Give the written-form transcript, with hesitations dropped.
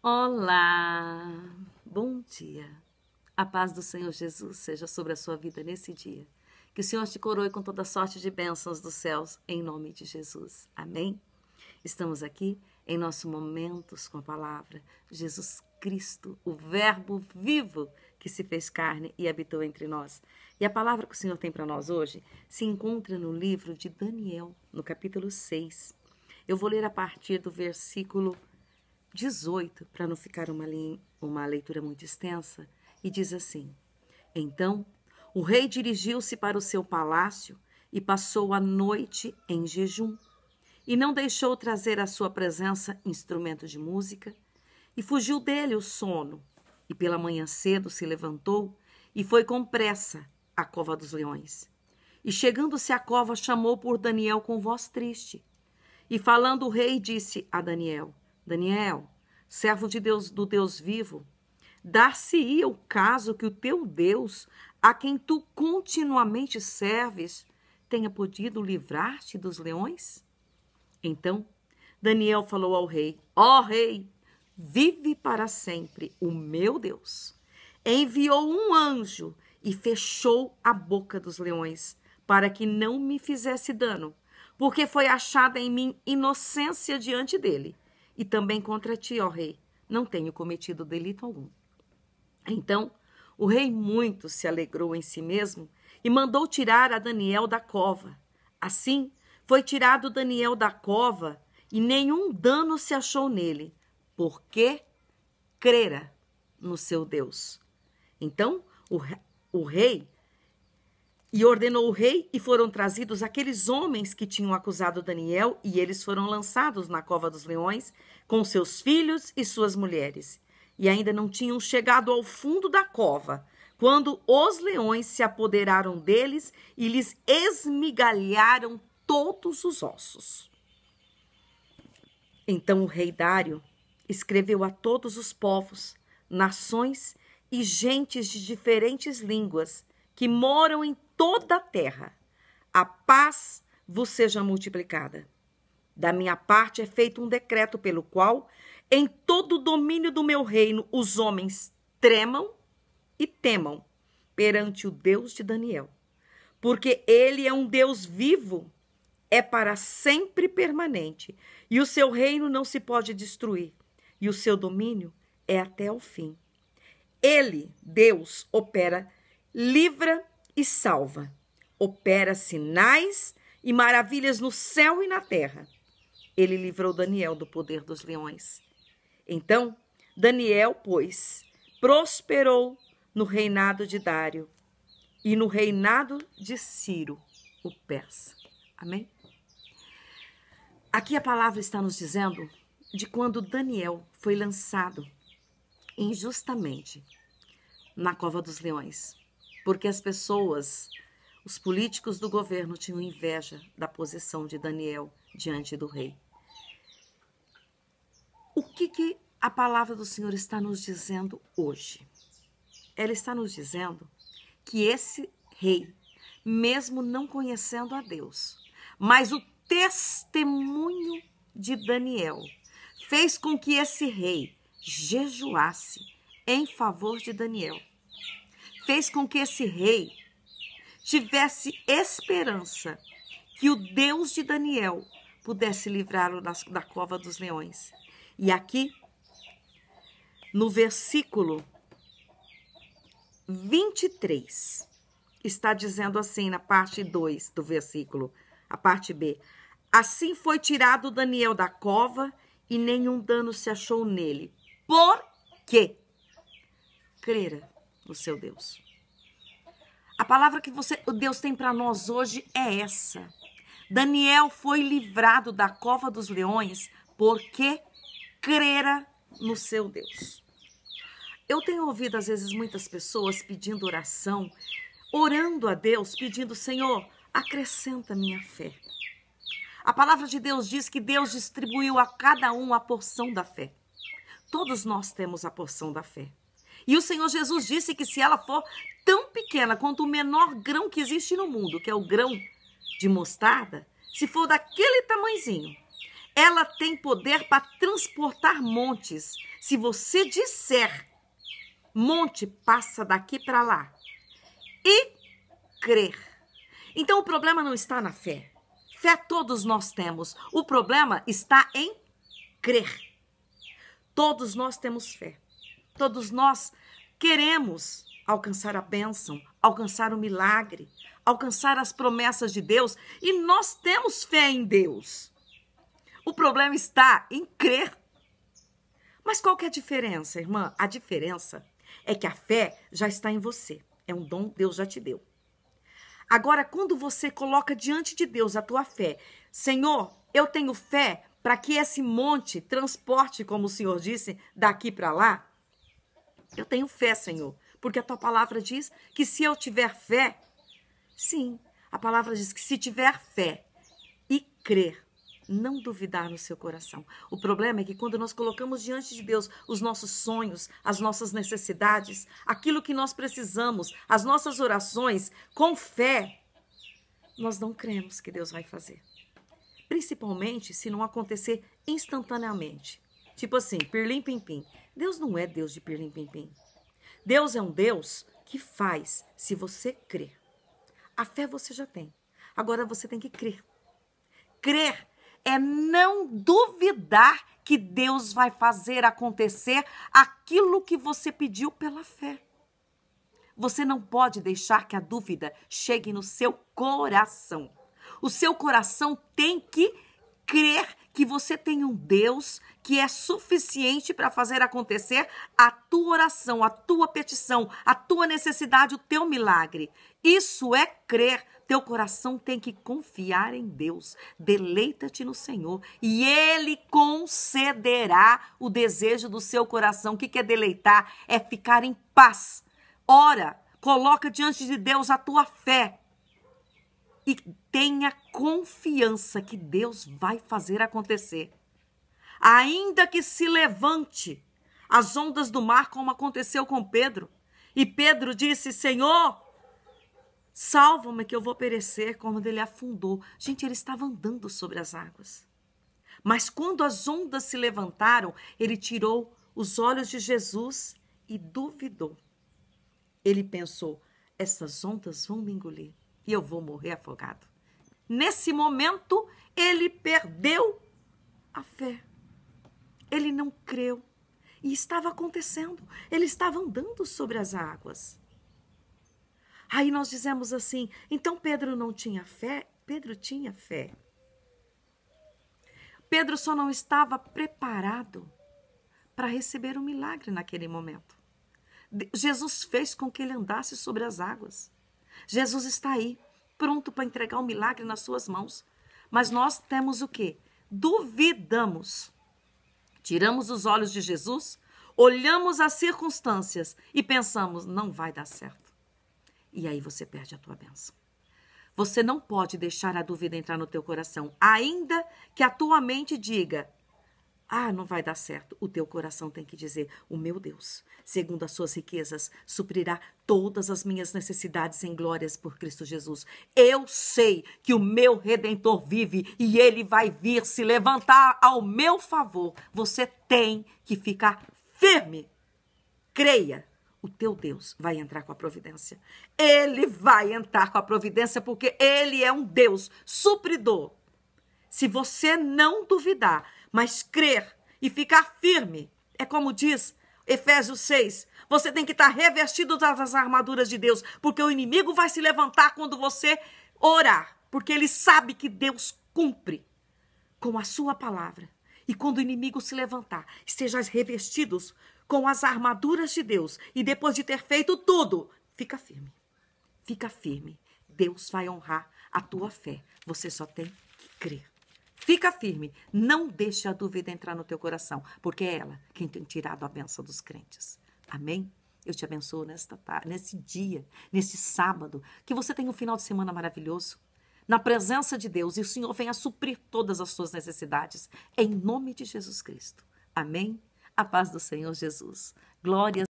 Olá, bom dia. A paz do Senhor Jesus seja sobre a sua vida nesse dia. Que o Senhor te coroe com toda sorte de bênçãos dos céus, em nome de Jesus. Amém? Estamos aqui em nossos momentos com a palavra Jesus Cristo, o Verbo vivo que se fez carne e habitou entre nós. E a palavra que o Senhor tem para nós hoje se encontra no livro de Daniel, no capítulo 6. Eu vou ler a partir do versículo 18, para não ficar uma leitura muito extensa, e diz assim: Então o rei dirigiu-se para o seu palácio e passou a noite em jejum, e não deixou trazer à sua presença instrumento de música, e fugiu dele o sono, e pela manhã cedo se levantou e foi com pressa à cova dos leões. E chegando-se à cova, chamou por Daniel com voz triste. E falando o rei, disse a Daniel: Daniel, servo de Deus, do Deus vivo, dar-se-ia o caso que o teu Deus, a quem tu continuamente serves, tenha podido livrar-te dos leões? Então Daniel falou ao rei: Ó rei, vive para sempre o meu Deus. Enviou um anjo e fechou a boca dos leões, para que não me fizesse dano, porque foi achada em mim inocência diante dele. E também contra ti, ó rei, não tenho cometido delito algum. Então o rei muito se alegrou em si mesmo e mandou tirar a Daniel da cova. Assim foi tirado Daniel da cova e nenhum dano se achou nele, porque crera no seu Deus. Então o rei ordenou o rei, e foram trazidos aqueles homens que tinham acusado Daniel, e eles foram lançados na cova dos leões com seus filhos e suas mulheres. E ainda não tinham chegado ao fundo da cova, quando os leões se apoderaram deles e lhes esmigalharam todos os ossos. Então o rei Dário escreveu a todos os povos, nações e gentes de diferentes línguas que moram em toda a terra: a paz vos seja multiplicada. Da minha parte é feito um decreto pelo qual, em todo o domínio do meu reino, os homens tremam e temam perante o Deus de Daniel, porque ele é um Deus vivo, é para sempre permanente, e o seu reino não se pode destruir, e o seu domínio é até o fim. Ele, Deus, opera, livra e salva, opera sinais e maravilhas no céu e na terra. Ele livrou Daniel do poder dos leões. Então Daniel, pois, prosperou no reinado de Dário e no reinado de Ciro, o persa. Amém? Aqui a palavra está nos dizendo de quando Daniel foi lançado injustamente na cova dos leões, porque as pessoas, os políticos do governo, tinham inveja da posição de Daniel diante do rei. O que a palavra do Senhor está nos dizendo hoje? Ela está nos dizendo que esse rei, mesmo não conhecendo a Deus, mas o testemunho de Daniel fez com que esse rei jejuasse em favor de Daniel. Fez com que esse rei tivesse esperança que o Deus de Daniel pudesse livrá-lo da cova dos leões. E aqui, no versículo 23, está dizendo assim, na parte 2 do versículo, a parte B: Assim foi tirado Daniel da cova e nenhum dano se achou nele, porque crera no seu Deus. A palavra que Deus tem para nós hoje é essa. Daniel foi livrado da cova dos leões porque crera no seu Deus. Eu tenho ouvido às vezes muitas pessoas pedindo oração, orando a Deus, pedindo: Senhor, acrescenta minha fé. A palavra de Deus diz que Deus distribuiu a cada um a porção da fé. Todos nós temos a porção da fé. E o Senhor Jesus disse que se ela for tão pequena quanto o menor grão que existe no mundo, que é o grão de mostarda, se for daquele tamanhozinho, ela tem poder para transportar montes. Se você disser, monte, passa daqui para lá, e crer. Então o problema não está na fé. Fé todos nós temos. O problema está em crer. Todos nós temos fé. Todos nós queremos alcançar a bênção, alcançar o milagre, alcançar as promessas de Deus, e nós temos fé em Deus. O problema está em crer. Mas qual que é a diferença, irmã? A diferença é que a fé já está em você. É um dom, Deus já te deu. Agora, quando você coloca diante de Deus a tua fé, Senhor, eu tenho fé para que esse monte transporte, como o Senhor disse, daqui para lá. Eu tenho fé, Senhor, porque a tua palavra diz que se eu tiver fé, sim, a palavra diz que se tiver fé e crer, não duvidar no seu coração. O problema é que quando nós colocamos diante de Deus os nossos sonhos, as nossas necessidades, aquilo que nós precisamos, as nossas orações, com fé, nós não cremos que Deus vai fazer. Principalmente se não acontecer instantaneamente. Tipo assim, pirlim-pim-pim. Deus não é Deus de pirlim-pim-pim. Deus é um Deus que faz se você crer. A fé você já tem. Agora você tem que crer. Crer é não duvidar que Deus vai fazer acontecer aquilo que você pediu pela fé. Você não pode deixar que a dúvida chegue no seu coração. O seu coração tem que crer que você tem um Deus que é suficiente para fazer acontecer a tua oração, a tua petição, a tua necessidade, o teu milagre. Isso é crer. Teu coração tem que confiar em Deus. Deleita-te no Senhor e Ele concederá o desejo do seu coração. O que é deleitar? É ficar em paz. Ora, coloca diante de Deus a tua fé e tenha confiança que Deus vai fazer acontecer. Ainda que se levante as ondas do mar, como aconteceu com Pedro, e Pedro disse, Senhor, salva-me que eu vou perecer, quando ele afundou. Gente, ele estava andando sobre as águas. Mas quando as ondas se levantaram, ele tirou os olhos de Jesus e duvidou. Ele pensou, essas ondas vão me engolir e eu vou morrer afogado. Nesse momento, ele perdeu a fé. Ele não creu. E estava acontecendo. Ele estava andando sobre as águas. Aí nós dizemos assim, então Pedro não tinha fé? Pedro tinha fé. Pedro só não estava preparado para receber o milagre naquele momento. Jesus fez com que ele andasse sobre as águas. Jesus está aí, pronto para entregar o milagre nas suas mãos. Mas nós temos o quê? Duvidamos. Tiramos os olhos de Jesus, olhamos as circunstâncias e pensamos, não vai dar certo. E aí você perde a tua bênção. Você não pode deixar a dúvida entrar no teu coração, ainda que a tua mente diga, não vai dar certo. O teu coração tem que dizer, o meu Deus, segundo as suas riquezas, suprirá todas as minhas necessidades em glórias por Cristo Jesus. Eu sei que o meu Redentor vive e ele vai vir se levantar ao meu favor. Você tem que ficar firme. Creia. O teu Deus vai entrar com a providência. Ele vai entrar com a providência porque ele é um Deus supridor. Se você não duvidar, mas crer e ficar firme, é como diz Efésios 6, você tem que estar revestido das armaduras de Deus, porque o inimigo vai se levantar quando você orar, porque ele sabe que Deus cumpre com a sua palavra. E quando o inimigo se levantar, estejais revestidos com as armaduras de Deus, e depois de ter feito tudo, fica firme. Fica firme. Deus vai honrar a tua fé. Você só tem que crer. Fica firme. Não deixe a dúvida entrar no teu coração, porque é ela quem tem tirado a bênção dos crentes. Amém? Eu te abençoo nesse dia, nesse sábado, que você tenha um final de semana maravilhoso, na presença de Deus, e o Senhor venha suprir todas as suas necessidades, em nome de Jesus Cristo. Amém? A paz do Senhor Jesus. Glórias